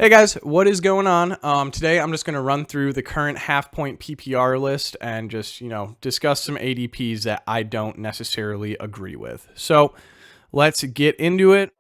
Hey guys, what is going on? Today I'm just going to run through the current half point PPR list and just, discuss some ADPs that I don't necessarily agree with. So let's get into it.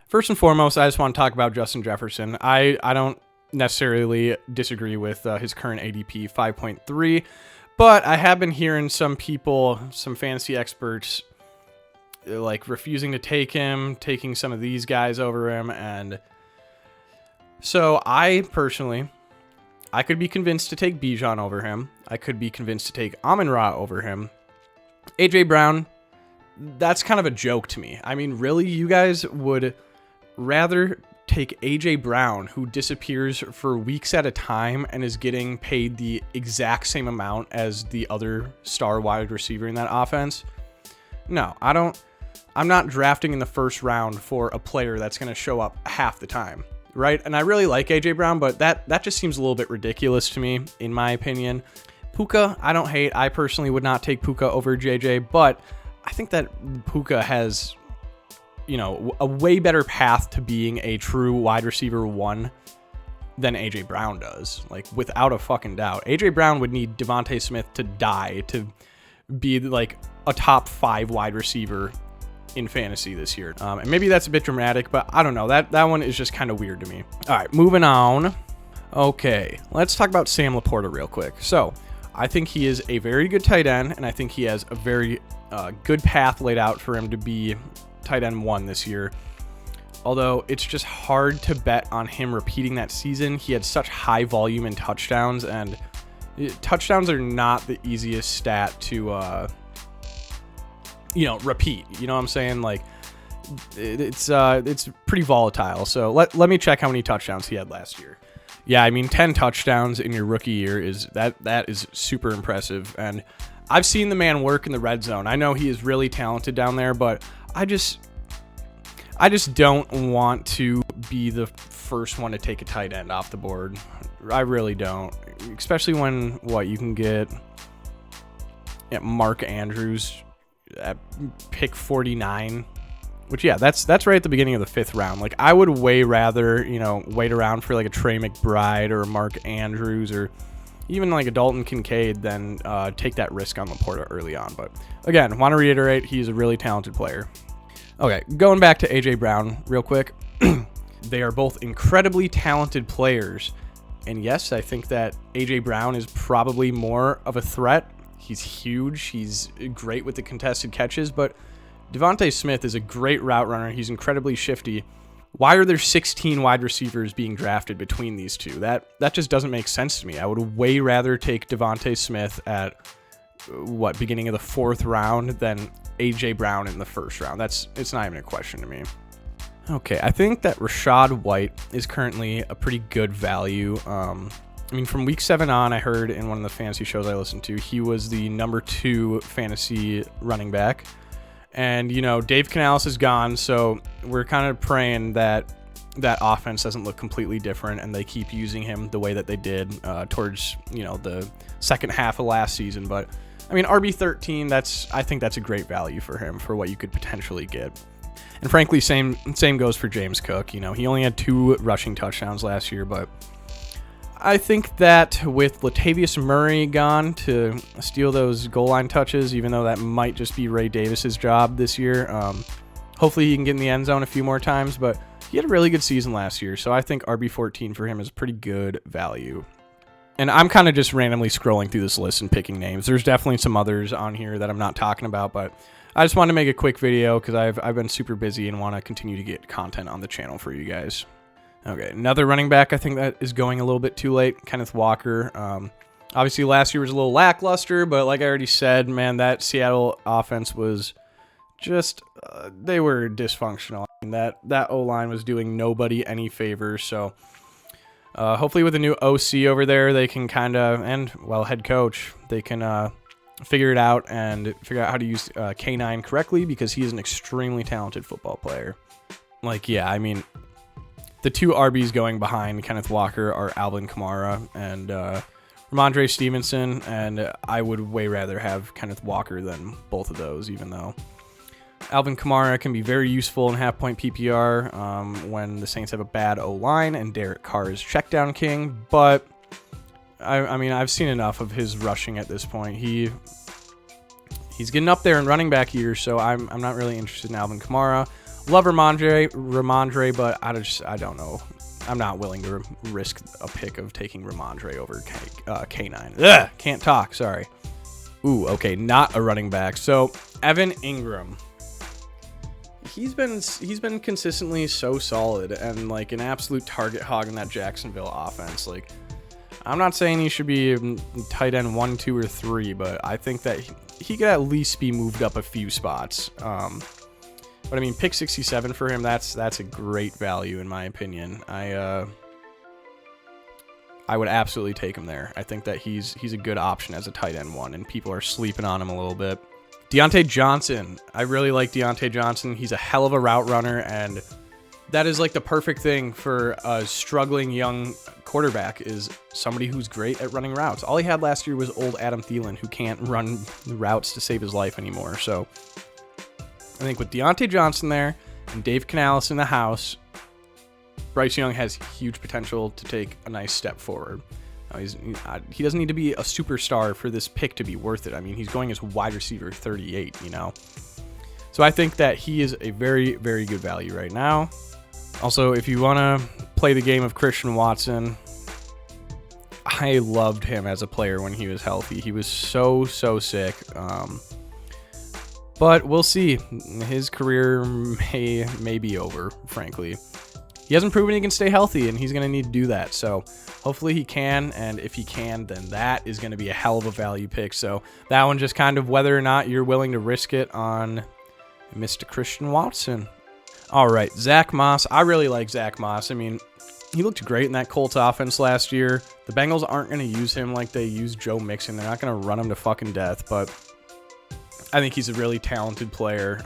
First and foremost, I just want to talk about Justin Jefferson. I don't necessarily disagree with his current ADP 5.3, but I have been hearing some people, some fantasy experts, like refusing to take him, taking some of these guys over him. And so I personally, I could be convinced to take Bijan over him. I could be convinced to take Amon-Ra over him. AJ Brown, that's kind of a joke to me. I mean, really, you guys would rather take AJ Brown, who disappears for weeks at a time and is getting paid the exact same amount as the other star wide receiver in that offense? No, I'm not drafting in the first round for a player that's going to show up half the time, right? And I really like AJ Brown, but that just seems a little bit ridiculous to me, in my opinion. Puka, I don't hate. I personally would not take Puka over JJ, but I think that Puka has, a way better path to being a true wide receiver one than AJ Brown does, like without a fucking doubt. AJ Brown would need Devontae Smith to die to be like a top 5 wide receiver in fantasy this year. And maybe that's a bit dramatic, but I don't know. That one is just kind of weird to me. All right, moving on. Okay, let's talk about Sam Laporta real quick. So I think he is a very good tight end, and I think he has a very good path laid out for him to be tight end 1 this year. Although it's just hard to bet on him repeating that season. He had such high volume in touchdowns, and touchdowns are not the easiest stat to repeat. You know what I'm saying? Like it's pretty volatile. So let me check how many touchdowns he had last year. Yeah, I mean 10 touchdowns in your rookie year is super impressive. And I've seen the man work in the red zone. I know he is really talented down there, but I just don't want to be the first one to take a tight end off the board. I really don't. Especially when you can get Mark Andrews at pick 49, which that's right at the beginning of the 5th round. Like I would way rather wait around for like a Trey McBride or a Mark Andrews or even like a Dalton Kincaid than take that risk on Laporta early on. But again, want to reiterate, he's a really talented player. Okay, going back to AJ Brown real quick. They are both incredibly talented players, and yes, I think that AJ Brown is probably more of a threat. He's huge. He's great with the contested catches, but Devontae Smith is a great route runner. He's incredibly shifty. Why are there 16 wide receivers being drafted between these two? That just doesn't make sense to me. I would way rather take Devontae Smith at beginning of the 4th round than AJ Brown in the 1st round. It's not even a question to me. Okay, I think that Rachaad White is currently a pretty good value. From week 7 on, I heard in one of the fantasy shows I listened to, he was the number 2 fantasy running back. And, Dave Canales is gone, so we're kind of praying that that offense doesn't look completely different and they keep using him the way that they did towards, the second half of last season. But, RB13, I think that's a great value for him for what you could potentially get. And frankly, same goes for James Cook. He only had 2 rushing touchdowns last year, but I think that with Latavius Murray gone to steal those goal line touches, even though that might just be Ray Davis's job this year, hopefully he can get in the end zone a few more times, but he had a really good season last year, so I think RB14 for him is pretty good value. And I'm kind of just randomly scrolling through this list and picking names. There's definitely some others on here that I'm not talking about, but I just wanted to make a quick video because I've been super busy and want to continue to get content on the channel for you guys. Okay, another running back I think that is going a little bit too late, Kenneth Walker. Obviously last year was a little lackluster, but like I already said, man, that Seattle offense was just, they were dysfunctional. That O-line was doing nobody any favors, so hopefully with a new OC over there, they can head coach, they can figure it out and figure out how to use K9 correctly because he is an extremely talented football player. The 2 RBs going behind Kenneth Walker are Alvin Kamara and Ramondre Stevenson, and I would way rather have Kenneth Walker than both of those, even though Alvin Kamara can be very useful in half-point PPR when the Saints have a bad O-line and Derek Carr is check-down king, but I mean, I've seen enough of his rushing at this point. He's getting up there in running back years, so I'm not really interested in Alvin Kamara. Love Ramondre, but I don't know. I'm not willing to risk a pick of taking Ramondre over K9. Ugh, can't talk, sorry. Ooh, okay, not a running back. So, Evan Ingram. He's been consistently so solid and like an absolute target hog in that Jacksonville offense. Like, I'm not saying he should be tight end 1, 2, or 3, but I think that he could at least be moved up a few spots. But I mean, pick 67 for him, that's a great value in my opinion. I would absolutely take him there. I think that he's a good option as a tight end 1, and people are sleeping on him a little bit. Deontay Johnson. I really like Deontay Johnson. He's a hell of a route runner, and that is like the perfect thing for a struggling young quarterback, is somebody who's great at running routes. All he had last year was old Adam Thielen, who can't run routes to save his life anymore. So I think with Deontay Johnson there and Dave Canales in the house, Bryce Young has huge potential to take a nice step forward. He doesn't need to be a superstar for this pick to be worth it. I mean, he's going as wide receiver 38, you know. So I think that he is a very, very good value right now. Also, if you want to play the game of Christian Watson, I loved him as a player when he was healthy. He was so sick. But we'll see. His career may be over, frankly. He hasn't proven he can stay healthy, and he's going to need to do that. So hopefully he can, and if he can, then that is going to be a hell of a value pick. So that one just kind of whether or not you're willing to risk it on Mr. Christian Watson. All right, Zach Moss. I really like Zach Moss. I mean, he looked great in that Colts offense last year. The Bengals aren't going to use him like they used Joe Mixon. They're not going to run him to fucking death, but I think he's a really talented player.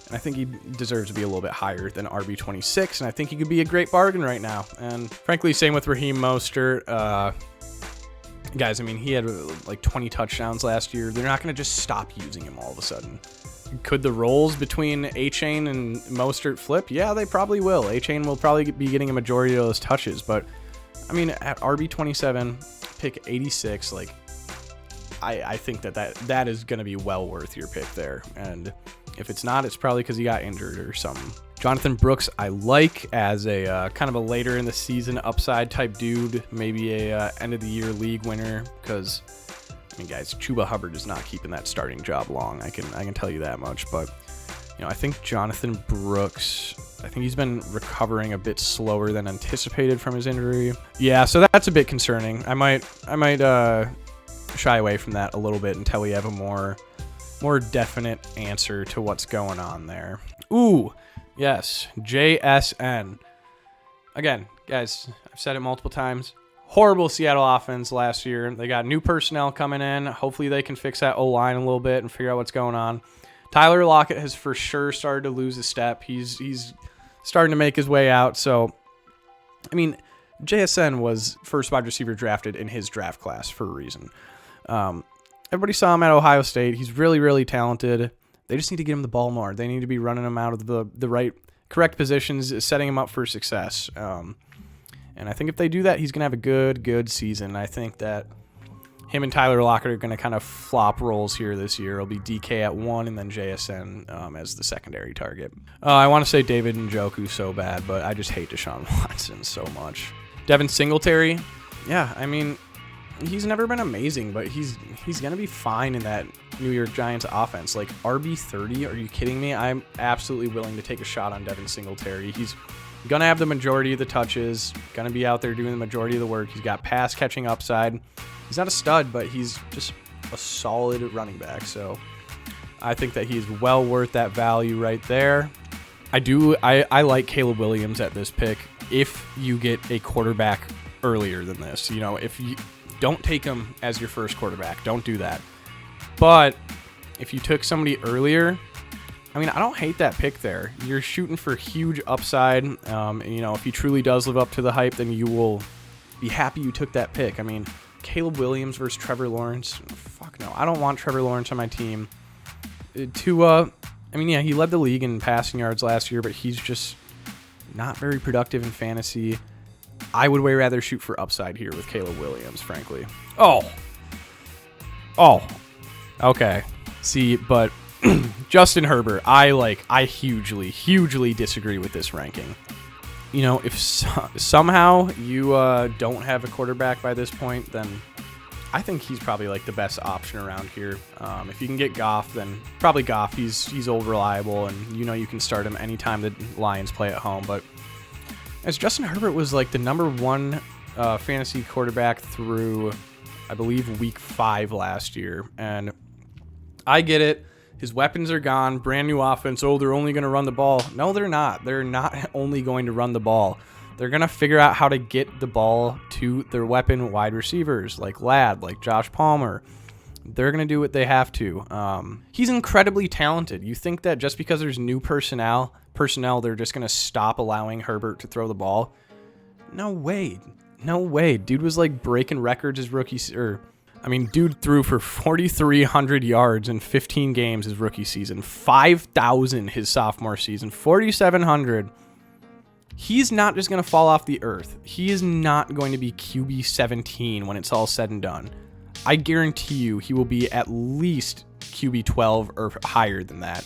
And I think he deserves to be a little bit higher than RB26, and I think he could be a great bargain right now. And frankly, same with Raheem Mostert. Guys, I mean, he had like 20 touchdowns last year. They're not going to just stop using him all of a sudden. Could the roles between A-Chain and Mostert flip? Yeah, they probably will. A-Chain will probably be getting a majority of those touches, but I mean, at RB27, pick 86, like, I think that is going to be well worth your pick there. And if it's not, it's probably because he got injured or something. Jonathan Brooks, I like as a kind of a later in the season upside type dude, maybe a end of the year league winner. Because I mean, guys, Chuba Hubbard is not keeping that starting job long. I can tell you that much. But you know, I think Jonathan Brooks, I think he's been recovering a bit slower than anticipated from his injury. Yeah, so that's a bit concerning. I might shy away from that a little bit until we have a more definite answer to what's going on there. Ooh, yes, JSN. Again, guys, I've said it multiple times. Horrible Seattle offense last year. They got new personnel coming in. Hopefully they can fix that O-line a little bit and figure out what's going on. Tyler Lockett has for sure started to lose a step. He's starting to make his way out. So, I mean, JSN was first wide receiver drafted in his draft class for a reason. Everybody saw him at Ohio State. He's really, really talented. They just need to get him the ball more. They need to be running him out of the correct positions, setting him up for success. And I think if they do that, he's going to have a good season. I think that him and Tyler Lockett are going to kind of flop roles here this year. It'll be DK at 1 and then JSN as the secondary target. I want to say David Njoku so bad, but I just hate Deshaun Watson so much. Devin Singletary, yeah, I mean, he's never been amazing, but he's going to be fine in that New York Giants offense. Like, RB30, are you kidding me? I'm absolutely willing to take a shot on Devin Singletary. He's going to have the majority of the touches, going to be out there doing the majority of the work. He's got pass-catching upside. He's not a stud, but he's just a solid running back. So I think that he's well worth that value right there. I like Caleb Williams at this pick if you get a quarterback earlier than this. You know, if you don't take him as your first quarterback, don't do that. But if you took somebody earlier, I mean, I don't hate that pick there. You're shooting for huge upside. And, you know, if he truly does live up to the hype, then you will be happy you took that pick. I mean, Caleb Williams versus Trevor Lawrence. Fuck no. I don't want Trevor Lawrence on my team. Tua, I mean, yeah, he led the league in passing yards last year, but he's just not very productive in fantasy. I would way rather shoot for upside here with Caleb Williams, frankly. Oh. Okay. See, but Justin Herbert, I hugely disagree with this ranking. You know, if somehow you don't have a quarterback by this point, then I think he's probably like the best option around here. If you can get Goff, then probably Goff. He's old reliable, and you know you can start him anytime the Lions play at home. But as Justin Herbert was like the number one fantasy quarterback through, I believe, week 5 last year, and I get it. His weapons are gone. Brand new offense. Oh, they're only going to run the ball. No, they're not. They're not only going to run the ball. They're going to figure out how to get the ball to their weapon wide receivers like Ladd, like Josh Palmer. They're going to do what they have to. He's incredibly talented. You think that just because there's new personnel, they're just going to stop allowing Herbert to throw the ball? No way. Dude was like breaking records his rookie dude threw for 4,300 yards in 15 games his rookie season, 5,000 his sophomore season, 4,700. He's not just going to fall off the earth. He is not going to be QB 17 when it's all said and done. I guarantee you he will be at least QB 12 or higher than that.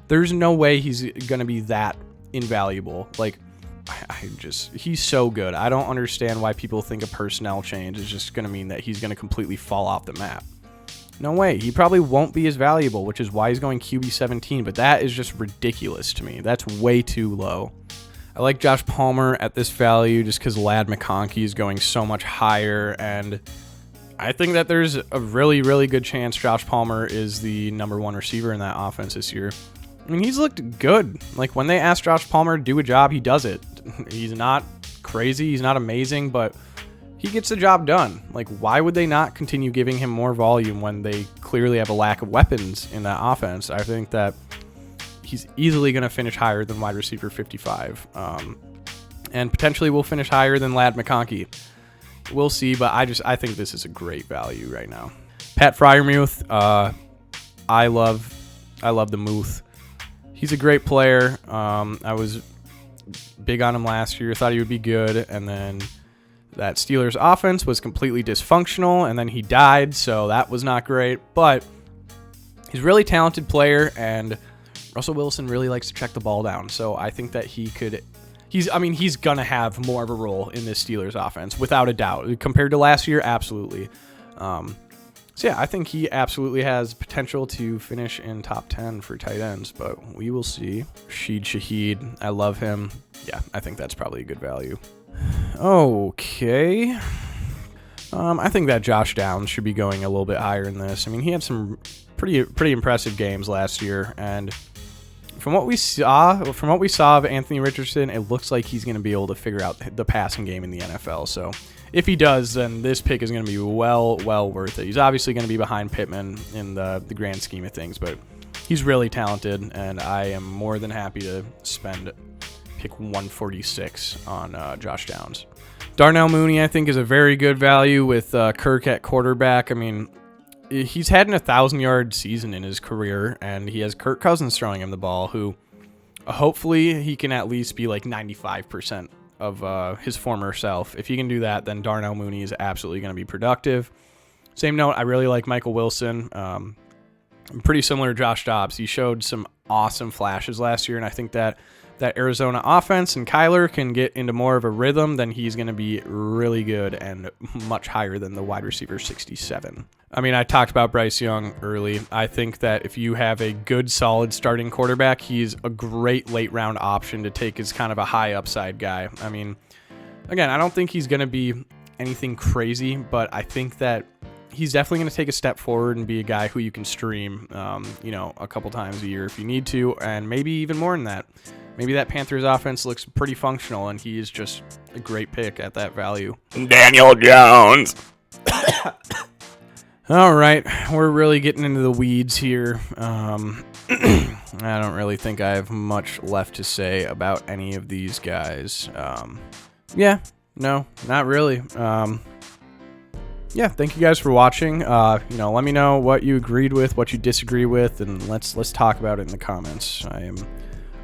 There's no way he's going to be that invaluable. Like, he's so good. I don't understand why people think a personnel change is just going to mean that he's going to completely fall off the map. No way. He probably won't be as valuable, which is why he's going QB 17, but that is just ridiculous to me. That's way too low. I like Josh Palmer at this value just because Ladd McConkey is going so much higher, and I think that there's a really, really good chance Josh Palmer is the number 1 receiver in that offense this year. I mean, he's looked good. Like, when they ask Josh Palmer to do a job, he does it. He's not crazy. He's not amazing, but he gets the job done. Like, why would they not continue giving him more volume when they clearly have a lack of weapons in that offense? I think that he's easily going to finish higher than wide receiver 55. And potentially will finish higher than Ladd McConkey. We'll see, but I think this is a great value right now. Pat Freiermuth, I love the Muth. He's a great player. I was big on him last year. Thought he would be good, and then that Steelers offense was completely dysfunctional, and then he died, so that was not great. But he's a really talented player, and Russell Wilson really likes to check the ball down. So I think that he's gonna have more of a role in this Steelers offense without a doubt. Compared to last year, absolutely. So yeah, I think he absolutely has potential to finish in top 10 for tight ends, but we will see. Rashid Shaheed, I love him. Yeah, I think that's probably a good value. Okay. I think that Josh Downs should be going a little bit higher in this. I mean, he had some pretty impressive games last year, and from what we saw of Anthony Richardson, it looks like he's going to be able to figure out the passing game in the NFL. So if he does, then this pick is going to be well worth it. He's obviously going to be behind Pittman in the grand scheme of things, but he's really talented, and I am more than happy to spend pick 146 on Josh Downs. Darnell Mooney, I think, is a very good value with Kirk at quarterback. I mean, he's had an 1,000-yard season in his career, and he has Kirk Cousins throwing him the ball, who hopefully he can at least be like 95% of his former self. If he can do that, then Darnell Mooney is absolutely going to be productive. Same note, I really like Michael Wilson. Pretty similar to Josh Dobbs. He showed some awesome flashes last year, and I think that Arizona offense and Kyler can get into more of a rhythm, then he's going to be really good and much higher than the wide receiver 67. I mean, I talked about Bryce Young early. I think that if you have a good, solid starting quarterback, he's a great late-round option to take as kind of a high upside guy. I mean, again, I don't think he's going to be anything crazy, but I think that he's definitely going to take a step forward and be a guy who you can stream, a couple times a year if you need to, and maybe even more than that. Maybe that Panthers offense looks pretty functional, and he is just a great pick at that value. Daniel Jones. All right, we're really getting into the weeds here. I don't really think I have much left to say about any of these guys. No, not really. yeah, thank you guys for watching. Let me know what you agreed with, what you disagree with, and let's talk about it in the comments. I am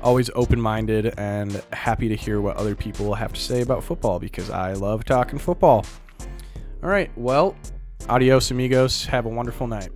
always open-minded and happy to hear what other people have to say about football because I love talking football. All right, well, adios amigos. Have a wonderful night.